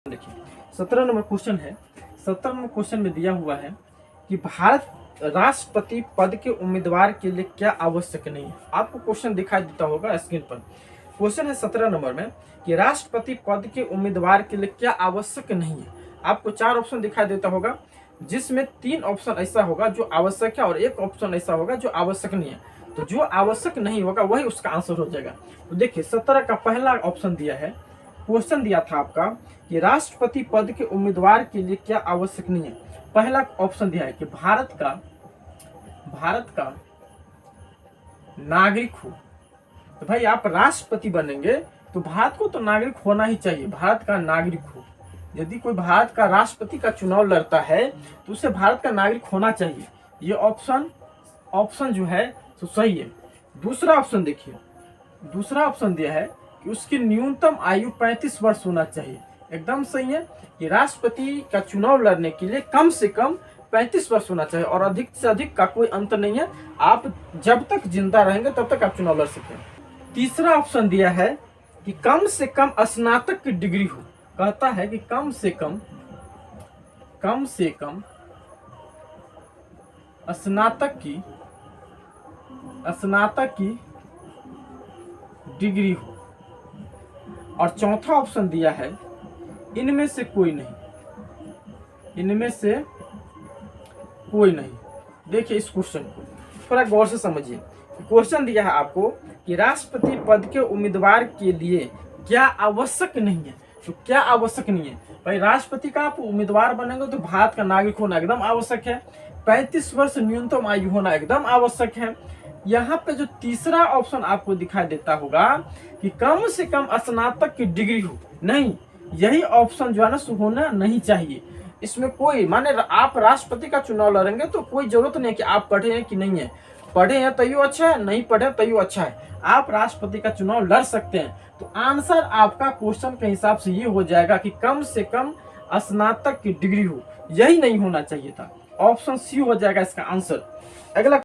देखिए 17 number question है। 17 number question में दिया हुआ है कि भारत राष्ट्रपति पद के उम्मीदवार के लिए क्या आवश्यक नहीं है। आपको क्वेश्चन दिखाई देता होगा स्क्रीन पर। क्वेश्चन है 17 नंबर में कि राष्ट्रपति पद के उम्मीदवार के लिए क्या आवश्यक नहीं है। आपको 4 ऑप्शन दिखाई देता होगा, जिसमें 3 ऑप्शन ऐसा होगा जो आवश्यक है और 1 ऑप्शन ऐसा होगा जो आवश्यक नहीं है। तो जो आवश्यक नहीं होगा वही उसका आंसर हो जाएगा। तो देखिए 17 का पहला ऑप्शन दिया है, क्वेश्चन दिया था आपका कि राष्ट्रपति पद के उम्मीदवार के लिए क्या आवश्यक नहीं है। पहला ऑप्शन दिया है कि भारत का नागरिक हो। तो भाई आप राष्ट्रपति बनेंगे तो भारत को तो नागरिक होना ही चाहिए, भारत का नागरिक हो। यदि कोई भारत का राष्ट्रपति का चुनाव लड़ता है तो उसे भारत का नागरिक होना चाहिए। ये ऑप्शन जो है तो सही है। दूसरा ऑप्शन देखिए, दूसरा ऑप्शन दिया है कि उसकी न्यूनतम आयु 35 वर्ष होना चाहिए। एकदम सही है कि राष्ट्रपति का चुनाव लड़ने के लिए कम से कम 35 वर्ष होना चाहिए और अधिक से अधिक का कोई अंतर नहीं है। आप जब तक जिंदा रहेंगे तब तक आप चुनाव लड़ सकते हैं। तीसरा ऑप्शन दिया है कि कम से कम स्नातक की डिग्री हो। कहता है कि कम से कम स्नातक की डिग्री हो। और चौथा ऑप्शन दिया है इनमें से कोई नहीं। देखिए इस क्वेश्चन को थोड़ा गौर से समझिए। क्वेश्चन दिया है आपको कि राष्ट्रपति पद के उम्मीदवार के लिए क्या आवश्यक नहीं है। तो क्या आवश्यक नहीं है भाई, राष्ट्रपति का आप उम्मीदवार बनेंगे तो भारत का नागरिक होना एकदम आवश्यक है, 35 वर्ष न्यूनतम आयु होना एकदम आवश्यक है। यहाँ पे जो तीसरा ऑप्शन आपको दिखाई देता होगा कि कम से कम स्नातक की डिग्री हो, नहीं, यही ऑप्शन जो है ना होना नहीं चाहिए। इसमें कोई माने आप राष्ट्रपति का चुनाव लड़ेंगे तो कोई जरूरत नहीं है कि आप पढ़े हैं कि नहीं है, पढ़े हैं तैयो अच्छा है, नहीं पढ़े तैयो अच्छा है, आप राष्ट्रपति का चुनाव लड़ सकते हैं। तो आंसर आपका क्वेश्चन के हिसाब से ये हो जाएगा कि कम से कम स्नातक की डिग्री हो, यही नहीं होना चाहिए था। ऑप्शन सी हो जाएगा इसका आंसर। अगला